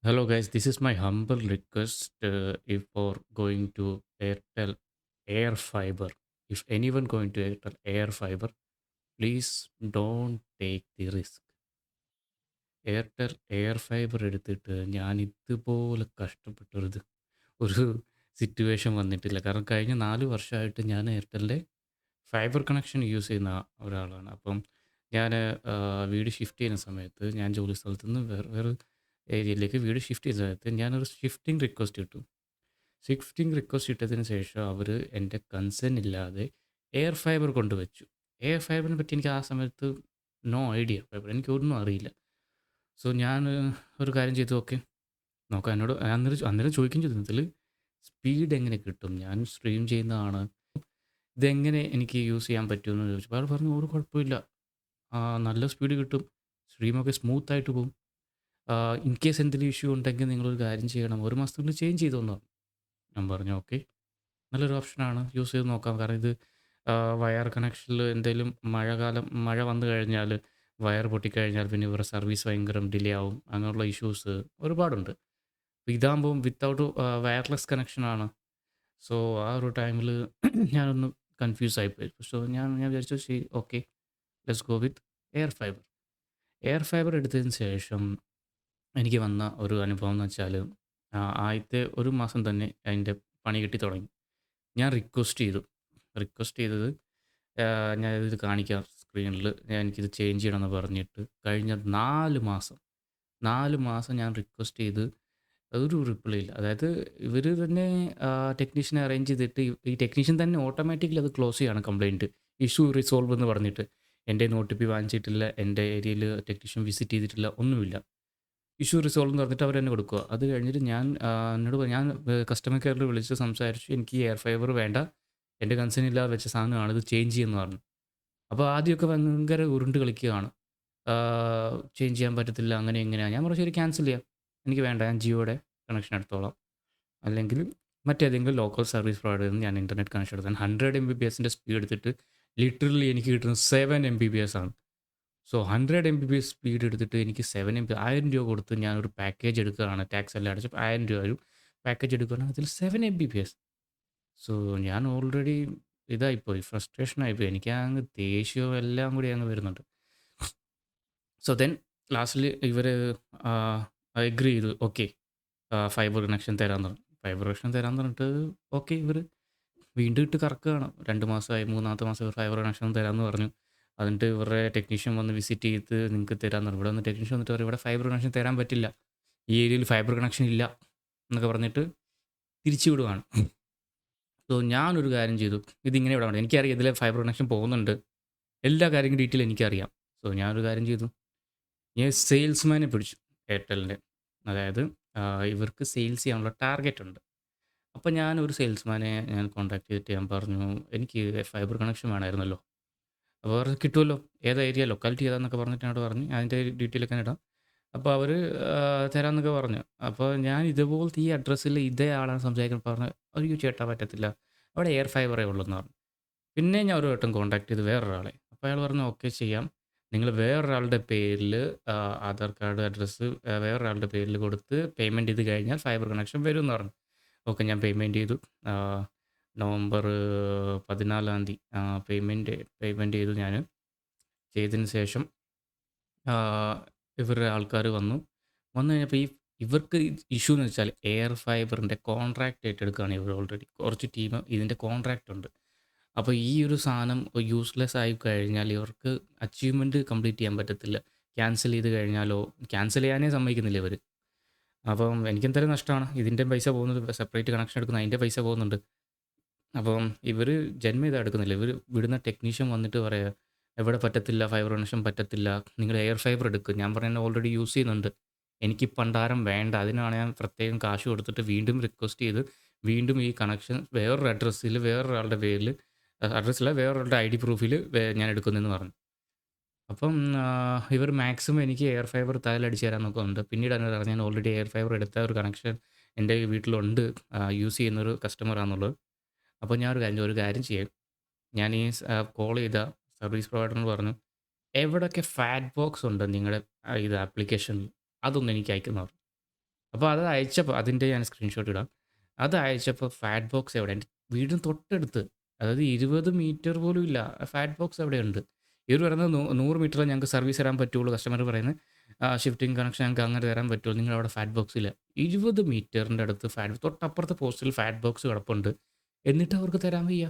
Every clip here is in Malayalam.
Hello, guys. This is my humble request if for going to Airtel Air Fiber. If anyone going to Airtel Air Fiber, please don't take the risk. Airtel air fibre എടുത്തിട്ട് ഞാൻ ഇതുപോലെ ഒരു സിറ്റുവേഷൻ വന്നിട്ടില്ല. കാരണം കഴിഞ്ഞ 4 വർഷമായിട്ട് ഞാൻ എയർടെലിൻ്റെ ഫൈബർ കണക്ഷൻ യൂസ് ചെയ്യുന്ന ഒരാളാണ്. അപ്പം ഞാൻ വീട് ഷിഫ്റ്റ് ചെയ്യുന്ന സമയത്ത് ഞാൻ ജോലി സ്ഥലത്ത് നിന്ന് വേറെ ഏരിയയിലേക്ക് വീട് ഷിഫ്റ്റ് ചെയ്യുന്ന സമയത്ത് ഞാനൊരു ഷിഫ്റ്റിംഗ് റിക്വസ്റ്റ് ഇട്ടു. ഷിഫ്റ്റിംഗ് റിക്വസ്റ്റ് ഇട്ടതിന് ശേഷം അവർ എൻ്റെ കൺസേൺ ഇല്ലാതെ എയർ ഫൈബർ കൊണ്ടുവച്ചു. എയർ ഫൈബറിനെ പറ്റി എനിക്ക് ആ സമയത്ത് നോ ഐഡിയ. ഫൈബർ എനിക്കൊന്നും അറിയില്ല. സോ ഞാൻ ഒരു കാര്യം ചെയ്തു. ഓക്കെ, നോക്കാം. എന്നോട് അന്നേരം ചോദിക്കുകയും ചെയ്തു, ഇതിൽ സ്പീഡ് എങ്ങനെ കിട്ടും? ഞാൻ സ്ട്രീം ചെയ്യുന്നതാണ്. ഇതെങ്ങനെ എനിക്ക് യൂസ് ചെയ്യാൻ പറ്റുമെന്ന് ചോദിച്ചപ്പോൾ അയാൾ പറഞ്ഞു, ഒരു കുഴപ്പമില്ല, നല്ല സ്പീഡ് കിട്ടും, സ്ട്രീമൊക്കെ സ്മൂത്തായിട്ട് പോകും. ഇൻ കേസ് എന്തെങ്കിലും ഇഷ്യൂ ഉണ്ടെങ്കിൽ നിങ്ങളൊരു കാര്യം ചെയ്യണം, 1 മാസത്തിനുള്ളിൽ ചേഞ്ച് ചെയ്തോന്ന് പറഞ്ഞു. ഞാൻ പറഞ്ഞു ഓക്കെ, നല്ലൊരു ഓപ്ഷനാണ്, യൂസ് ചെയ്ത് നോക്കാം. കാരണം ഇത് വയർ കണക്ഷനിൽ എന്തെങ്കിലും മഴ വന്നു കഴിഞ്ഞാൽ, വയർ പൊട്ടിക്കഴിഞ്ഞാൽ പിന്നെ ഇവരുടെ സർവീസ് ഭയങ്കര ഡിലേ ആവും. അങ്ങനെയുള്ള ഇഷ്യൂസ് ഒരുപാടുണ്ട്. അപ്പോൾ ഇതാകുമ്പം വിത്തൗട്ട് വയർലെസ് കണക്ഷനാണ്. സോ ആ ഒരു ടൈമിൽ ഞാനൊന്ന് കൺഫ്യൂസ് ആയിപ്പോയി. സോ ഞാൻ ഞാൻ വിചാരിച്ചു, ശരി, okay, let's go with air fibre. Air fibre എടുത്തതിന് ശേഷം എനിക്ക് വന്ന ഒരു അനുഭവം എന്ന് വെച്ചാൽ, ആദ്യത്തെ 1 മാസം തന്നെ അതിൻ്റെ പണി കിട്ടി തുടങ്ങി. ഞാൻ റിക്വസ്റ്റ് ചെയ്തു. റിക്വസ്റ്റ് ചെയ്തത് ഞാനിത് കാണിക്കാം സ്ക്രീനിൽ. എനിക്കിത് ചേഞ്ച് ചെയ്യണമെന്ന് പറഞ്ഞിട്ട് കഴിഞ്ഞ 4 മാസം 4 മാസം ഞാൻ റിക്വസ്റ്റ് ചെയ്ത് ഒരു റിപ്ലൈ ഇല്ല. അതായത് ഇവർ തന്നെ ടെക്നീഷ്യനെ അറേഞ്ച് ചെയ്തിട്ട് ഈ ടെക്നീഷ്യൻ തന്നെ ഓട്ടോമാറ്റിക്കലി അത് ക്ലോസ് ചെയ്യാണ് കംപ്ലയിൻറ്റ്. ഇഷ്യൂ റിസോൾവ് എന്ന് പറഞ്ഞിട്ട്. എൻ്റെ ഒ.ടി.പി വാങ്ങിച്ചിട്ടില്ല, എൻ്റെ ഏരിയയിൽ ടെക്നീഷ്യൻ വിസിറ്റ് ചെയ്തിട്ടില്ല, ഒന്നുമില്ല. ഇഷ്യൂ റിസോൾവ് എന്ന് പറഞ്ഞിട്ട് അവരെന്നെ കൊടുക്കുക. അത് കഴിഞ്ഞിട്ട് ഞാൻ കസ്റ്റമർ കെയറിൽ വിളിച്ച് സംസാരിച്ചു. എനിക്ക് ഈ എയർ ഫൈബർ വേണ്ട, എൻ്റെ കൺസേൺ ഇല്ലാതെ വെച്ച സാധനമാണ്, ഇത് ചേഞ്ച് ചെയ്യുമെന്ന് പറഞ്ഞു. അപ്പോൾ ആദ്യമൊക്കെ ഭയങ്കര ഉരുണ്ട് കളിക്കുകയാണ്. ചേഞ്ച് ചെയ്യാൻ പറ്റത്തില്ല, അങ്ങനെ ഇങ്ങനെയാണ്. ഞാൻ പറഞ്ഞു, ശരി, ക്യാൻസൽ ചെയ്യാം, എനിക്ക് വേണ്ട, ഞാൻ ജിയോയുടെ കണക്ഷൻ എടുത്തോളാം. അല്ലെങ്കിൽ മറ്റേതെങ്കിലും ലോക്കൽ സർവീസ് പ്രൊവൈഡറിൽ നിന്ന് ഞാൻ ഇൻ്റർനെറ്റ് കണക്ഷൻ എടുത്താൽ 100 MBPSൻ്റെ സ്പീഡ് എടുത്തിട്ട് ലിറ്ററലി എനിക്ക് കിട്ടുന്നത് 7 MBPS ആണ്. സോ 100 MBPS സ്പീഡ് എടുത്തിട്ട് എനിക്ക് 7 MB 1000 രൂപ കൊടുത്ത് ഞാനൊരു പാക്കേജ് എടുക്കുകയാണ്. ടാക്സ് എല്ലാം അടച്ചപ്പോൾ 1000 രൂപ ഒരു പാക്കേജ് എടുക്കുകയാണെങ്കിൽ അതിൽ 7 MBPS. സോ ഞാൻ ഓൾറെഡി ഇതായിപ്പോയി, ഫ്രസ്ട്രേഷൻ ആയിപ്പോയി. എനിക്ക് അങ്ങ് ദേഷ്യവും എല്ലാം കൂടി അങ്ങ് വരുന്നുണ്ട്. സോ ദെൻ ലാസ്റ്റിൽ ഇവർ എഗ്രി ചെയ്തു. ഓക്കെ, ഫൈബർ കണക്ഷൻ തരാമെന്ന് പറഞ്ഞു. ഫൈബർ കണക്ഷൻ തരാമെന്ന് പറഞ്ഞിട്ട് ഓക്കെ, ഇവർ വീണ്ടും ഇട്ട് കറക്കുകയാണ്. 2 മാസമായി, 3-ാമത്തെ മാസം ഇവർ ഫൈബർ കണക്ഷൻ തരാമെന്ന് പറഞ്ഞു. എന്നിട്ട് ഇവരുടെ ടെക്നീഷ്യൻ വന്ന് വിസിറ്റ് ചെയ്ത് നിങ്ങൾക്ക് തരാമെന്ന് പറഞ്ഞു. ഇവിടെ വന്ന് ടെക്നീഷ്യൻ വന്നിട്ട് പറയും, ഇവിടെ ഫൈബർ കണക്ഷൻ തരാൻ പറ്റില്ല, ഈ ഏരിയയിൽ ഫൈബർ കണക്ഷൻ ഇല്ല എന്നൊക്കെ പറഞ്ഞിട്ട് തിരിച്ചു വിടുവാണ്. സോ ഞാനൊരു കാര്യം ചെയ്തു, ഇതിങ്ങനെ ഇവിടെ വേണം, എനിക്കറിയാം ഇതിലെ ഫൈബർ കണക്ഷൻ പോകുന്നുണ്ട്, എല്ലാ കാര്യങ്ങളും ഡീറ്റെയിൽ എനിക്കറിയാം. സോ ഞാനൊരു കാര്യം ചെയ്തു, ഞാൻ സെയിൽസ്മാനെ പിടിച്ചു എയർടെലിൻ്റെ. അതായത് ഇവർക്ക് സെയിൽസ് ചെയ്യാനുള്ള ടാർഗറ്റ് ഉണ്ട്. അപ്പോൾ ഞാനൊരു സെയിൽസ്മാനെ ഞാൻ കോൺടാക്ട് ചെയ്തിട്ട് ഞാൻ പറഞ്ഞു, എനിക്ക് ഫൈബർ കണക്ഷൻ വേണമായിരുന്നല്ലോ. അപ്പോൾ പറഞ്ഞു, കിട്ടുമല്ലോ, ഏത് ഏരിയ ലൊക്കാലിറ്റി ഏതാന്നൊക്കെ പറഞ്ഞിട്ട് എന്നോട് പറഞ്ഞു. അതിൻ്റെ ഡീറ്റെയിലൊക്കെ ഞാൻ ഇടാം. അപ്പോൾ അവർ തരാമെന്നൊക്കെ പറഞ്ഞു. അപ്പോൾ ഞാൻ ഇതുപോലത്തെ ഈ അഡ്രസ്സിൽ ഇതേ ആളാണ് സംസാരിക്കുന്നത് പറഞ്ഞു, അയ്യോ ചേട്ടാ പറ്റത്തില്ല, അവിടെ എയർ ഫൈബറേ ഉള്ളൂ എന്ന് പറഞ്ഞു. പിന്നെ ഞാൻ ഒരു വട്ടം കോൺടാക്ട് ചെയ്ത് വേറൊരാളെ. അപ്പോൾ അയാൾ പറഞ്ഞു, ഓക്കെ ചെയ്യാം, നിങ്ങൾ വേറൊരാളുടെ പേരിൽ ആധാർ കാർഡ് അഡ്രസ്സ് വേറൊരാളുടെ പേരിൽ കൊടുത്ത് പേയ്മെൻറ്റ് ചെയ്ത് കഴിഞ്ഞാൽ ഫൈബർ കണക്ഷൻ വരും എന്ന് പറഞ്ഞു. ഓക്കെ, ഞാൻ പേയ്മെൻറ്റ് ചെയ്തു. നവംബർ 14-ാം തീയതി പേയ്മെൻറ്റ് ചെയ്തു. ഞാൻ ചെയ്തതിന് ശേഷം ഇവരുടെ ആൾക്കാർ വന്നു കഴിഞ്ഞപ്പോൾ ഇവർക്ക് ഇഷ്യൂ എന്ന് വെച്ചാൽ എയർ ഫൈബറിൻ്റെ കോൺട്രാക്റ്റ് ഏറ്റെടുക്കുകയാണ് ഇവർ. ഓൾറെഡി കുറച്ച് ടീം ഇതിൻ്റെ കോൺട്രാക്റ്റ് ഉണ്ട്. അപ്പോൾ ഈ ഒരു സാധനം യൂസ്ലെസ് ആയി കഴിഞ്ഞാൽ ഇവർക്ക് അച്ചീവ്മെൻറ്റ് കംപ്ലീറ്റ് ചെയ്യാൻ പറ്റത്തില്ല. ക്യാൻസൽ ചെയ്ത് കഴിഞ്ഞാലോ, ക്യാൻസൽ ചെയ്യാനേ സമ്മതിക്കുന്നില്ല ഇവർ. അപ്പം എനിക്കെന്തായാലും നഷ്ടമാണ്, ഇതിൻ്റെ പൈസ പോകുന്നത്, സെപ്പറേറ്റ് കണക്ഷൻ എടുക്കുന്ന അതിൻ്റെ പൈസ പോകുന്നുണ്ട്. അപ്പം ഇവർ ജന്മം ഇതാ എടുക്കുന്നില്ല. ഇവർ വിടുന്ന ടെക്നീഷ്യൻ വന്നിട്ട് പറയുക, ഇവിടെ പറ്റത്തില്ല, ഫൈബർ കണക്ഷൻ പറ്റത്തില്ല, നിങ്ങൾ എയർ ഫൈബർ എടുക്കുക. ഞാൻ പറഞ്ഞ ഓൾറെഡി യൂസ് ചെയ്യുന്നുണ്ട്, എനിക്ക് പണ്ടാരം വേണ്ട. അതിനാണ് ഞാൻ പ്രത്യേകം കാശ് കൊടുത്തിട്ട് വീണ്ടും റിക്വസ്റ്റ് ചെയ്ത് വീണ്ടും ഈ കണക്ഷൻ വേറൊരു അഡ്രസ്സിൽ വേറൊരാളുടെ പേരിൽ, അഡ്രസ്സില്ല, വേറൊരാളുടെ ID പ്രൂഫിൽ ഞാൻ എടുക്കുന്നെന്ന് പറഞ്ഞു. അപ്പം ഇവർ മാക്സിമം എനിക്ക് എയർ ഫൈബർ തലയിലടിച്ച് തരാൻ നോക്കുന്നുണ്ട്. പിന്നീടാണ് അറിഞ്ഞത് ഞാൻ ഓൾറെഡി എയർ ഫൈബർ എടുത്ത ഒരു കണക്ഷൻ എൻ്റെ വീട്ടിലുണ്ട്, യൂസ് ചെയ്യുന്നൊരു കസ്റ്റമറാണെന്നുള്ളത്. അപ്പോൾ ഞാൻ ഒരു കാര്യം ചെയ്യാം, ഞാൻ ഈ കോൾ ചെയ്ത സർവീസ് പ്രൊവൈഡറിനോട് പറഞ്ഞു, എവിടെയൊക്കെ ഫാറ്റ് ബോക്സ് ഉണ്ട് നിങ്ങളുടെ ഇത് ആപ്ലിക്കേഷനിൽ, അതൊന്ന് എനിക്ക് അയക്കുന്നു പറഞ്ഞു. അപ്പോൾ അത് അയച്ചപ്പോൾ അതിൻ്റെ ഞാൻ സ്ക്രീൻഷോട്ട് ഇടാം. അത് അയച്ചപ്പോൾ ഫാറ്റ് ബോക്സ് എവിടെ? എൻ്റെ വീടിന് തൊട്ടടുത്ത്. അതായത് 20 മീറ്റർ പോലും ഇല്ല. ഫാറ്റ് ബോക്സ് അവിടെയുണ്ട്. ഇവർ പറയുന്നത് 100 മീറ്ററിലേ ഞങ്ങൾക്ക് സർവീസ് തരാൻ പറ്റുള്ളൂ. കസ്റ്റമർ പറയുന്നത് ഷിഫ്റ്റിംഗ് കണക്ഷൻ ഞങ്ങൾക്ക് അങ്ങനെ തരാൻ പറ്റുള്ളൂ. നിങ്ങളവിടെ ഫാറ്റ് ബോക്സ് ഇല്ല. 20 മീറ്ററിൻ്റെ അടുത്ത് തൊട്ടപ്പുറത്തെ പോസ്റ്റിൽ ഫാറ്റ് ബോക്സ് കിടപ്പുണ്ട്. എന്നിട്ട് അവർക്ക് തരാൻ വയ്യ.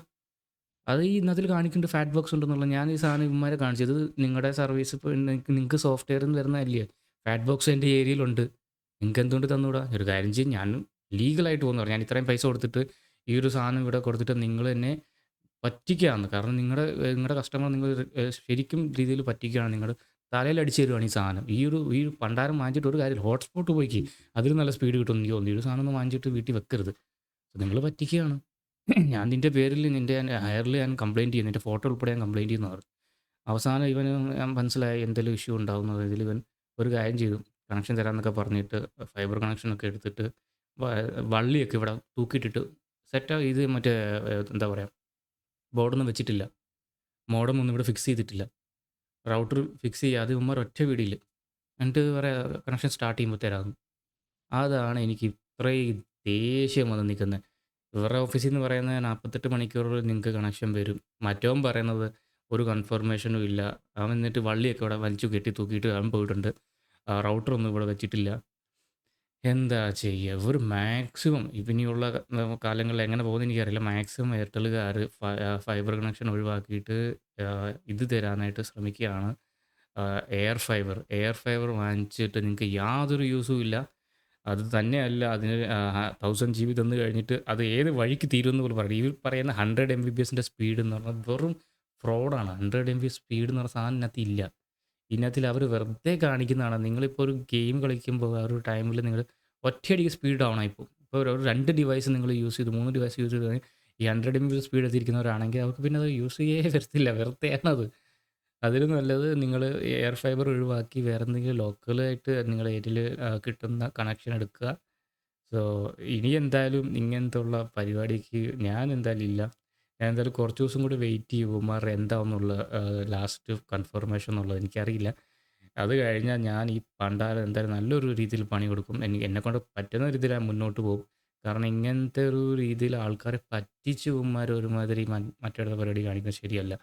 അത് ഈ ഇന്നതിൽ കാണിക്കുന്നുണ്ട് ഫാറ്റ് ബോക്സ് ഉണ്ടെന്നുള്ളത്. ഞാൻ ഈ സാധനം ഇവന്മാരെ കാണിച്ചത് നിങ്ങളുടെ സർവീസ് ഇപ്പോൾ നിങ്ങൾക്ക് സോഫ്റ്റ്വെയറിൽ നിന്ന് വരുന്നതല്ലേ. ഫാറ്റ് ബോക്സ് എൻ്റെ ഏരിയയിലുണ്ട്. നിങ്ങൾക്ക് എന്തുകൊണ്ട് തന്നൂടാ? ഒരു കാര്യം ചെയ്യും, ഞാൻ ലീഗലായിട്ട് പോകുന്നു പറഞ്ഞു. ഞാൻ ഇത്രയും പൈസ കൊടുത്തിട്ട് ഈ ഒരു സാധനം ഇവിടെ കൊടുത്തിട്ട് നിങ്ങൾ എന്നെ പറ്റിക്കുകയാണ്. കാരണം നിങ്ങളുടെ കസ്റ്റമർ നിങ്ങൾ ശരിക്കും രീതിയിൽ പറ്റിക്കുകയാണ്. നിങ്ങൾ തലയിൽ അടിച്ച് തരുവാണ് ഈ സാധനം. ഈ പണ്ടാരം വാങ്ങിച്ചിട്ട് ഒരു കാര്യമില്ല. ഹോട്ട്സ്പോട്ട് പോയിക്ക് അതിൽ നല്ല സ്പീഡ് കിട്ടും എനിക്ക് തോന്നുന്നു. ഈ ഒരു സാധനം ഒന്നും വാങ്ങിച്ചിട്ട് വീട്ടിൽ വെക്കരുത്. നിങ്ങൾ പറ്റിക്കുകയാണ്. ഞാൻ നിൻ്റെ പേരിൽ നിൻ്റെ ഹയറിൽ ഞാൻ കംപ്ലയിൻറ്റ് ചെയ്യും. നിൻ്റെ ഫോട്ടോ ഉൾപ്പെടെ ഞാൻ കംപ്ലയിൻറ്റ് ചെയ്യുമെന്ന് പറഞ്ഞു. അവസാനം ഇവന് ഞാൻ മനസ്സിലായി എന്തെങ്കിലും ഇഷ്യൂ ഉണ്ടാകുന്നത്. ഇതിൽ ഇവൻ ഒരു കാര്യം ചെയ്തു. കണക്ഷൻ തരാമെന്നൊക്കെ പറഞ്ഞിട്ട് ഫൈബർ കണക്ഷനൊക്കെ എടുത്തിട്ട് വള്ളിയൊക്കെ ഇവിടെ തൂക്കിയിട്ടിട്ട് ഇത് മറ്റേ എന്താ പറയുക, ബോർഡൊന്നും വെച്ചിട്ടില്ല. മോഡം ഒന്നും ഇവിടെ ഫിക്സ് ചെയ്തിട്ടില്ല. റൗട്ടർ ഫിക്സ് ചെയ്യാതെ ഇവന്മാർ ഒറ്റ വീടില്ല. എന്നിട്ട് പറയാ കണക്ഷൻ സ്റ്റാർട്ട് ചെയ്യുമ്പോൾ തരാമെന്ന്. അതാണ് എനിക്ക് ഇത്രയും ദേഷ്യം വന്ന് നിൽക്കുന്നത്. ഇവരുടെ ഓഫീസിൽ നിന്ന് പറയുന്നത് 48 മണിക്കൂറിൽ നിങ്ങൾക്ക് കണക്ഷൻ വരും. മറ്റവൻ പറയുന്നത് ഒരു കൺഫർമേഷനും ഇല്ല. അവൻ എന്നിട്ട് വള്ളിയൊക്കെ ഇവിടെ വലിച്ചു കെട്ടി തൂക്കിയിട്ട് അവൻ പോയിട്ടുണ്ട്. റൗട്ടറൊന്നും ഇവിടെ വെച്ചിട്ടില്ല. എന്താ ചെയ്യുക? ഇവർ മാക്സിമം ഇനിയുള്ള കാലങ്ങളിൽ എങ്ങനെ പോകുമെന്ന് എനിക്കറിയില്ല. മാക്സിമം എയർടെല്ലുകാർ ഫൈബർ കണക്ഷൻ ഒഴിവാക്കിയിട്ട് ഇത് തരാനായിട്ട് ശ്രമിക്കുകയാണ്. എയർ ഫൈബർ വാങ്ങിച്ചിട്ട് നിങ്ങൾക്ക് യാതൊരു യൂസും ഇല്ല. അത് തന്നെയല്ല, അതിന് 1000 GB തന്നു കഴിഞ്ഞിട്ട് അത് ഏത് വഴിക്ക് തീരുമെന്ന് പോലും പറയും. ഇവർ പറയുന്ന 100 MBPSൻ്റെ സ്പീഡ് എന്ന് പറഞ്ഞാൽ വെറും ഫ്രോഡാണ്. 100 MB സ്പീഡ് എന്ന് പറഞ്ഞ സാധനം ഇതിനകത്ത് ഇല്ല. ഇതിനകത്തിൽ അവർ വെറുതെ കാണിക്കുന്നതാണ്. നിങ്ങളിപ്പോൾ ഒരു ഗെയിം കളിക്കുമ്പോൾ ആ ഒരു ടൈമിൽ നിങ്ങൾ ഒറ്റയടിക്ക് സ്പീഡ് ഡൗൺ ആയിപ്പോകും. ഇപ്പോൾ ഒരു 2 ഡിവൈസ് നിങ്ങൾ യൂസ് ചെയ്ത് 3 ഡിവൈസ് യൂസ് ചെയ്ത് ഈ 100 MB സ്പീഡ് എത്തിയിരിക്കുന്നവരാണെങ്കിൽ അവർക്ക് പിന്നെ അത് യൂസ് ചെയ്യേ വരത്തില്ല. വെറുതെയാണത്. അതിലും നല്ലത് നിങ്ങൾ എയർ ഫൈബർ ഒഴിവാക്കി വേറെ എന്തെങ്കിലും ലോക്കലായിട്ട് നിങ്ങളുടെ ഏരിയയിൽ കിട്ടുന്ന കണക്ഷൻ എടുക്കുക. സോ ഇനി എന്തായാലും ഇങ്ങനത്തെ ഉള്ള പരിപാടിക്ക് ഞാൻ എന്തായാലും ഇല്ല. ഞാൻ എന്തായാലും കുറച്ച് ദിവസം കൂടി വെയിറ്റ് ചെയ്യും ഇവന്മാരുടെ എന്താണെന്നുള്ള ലാസ്റ്റ് കൺഫർമേഷൻ എന്നുള്ളത് എനിക്കറിയില്ല. അത് കഴിഞ്ഞാൽ ഞാൻ ഈ പണ്ടാരം എന്തായാലും നല്ലൊരു രീതിയിൽ പണി കൊടുക്കും. എന്നെക്കൊണ്ട് പറ്റുന്ന രീതിയിൽ ഞാൻ മുന്നോട്ട് പോകും. കാരണം ഇങ്ങനത്തെ ഒരു രീതിയിൽ ആൾക്കാരെ പറ്റിച്ച് ഇവന്മാർ ഒരുമാതിരി മറ്റൊരു പരിപാടി കാണിക്കുന്നത് ശരിയല്ല.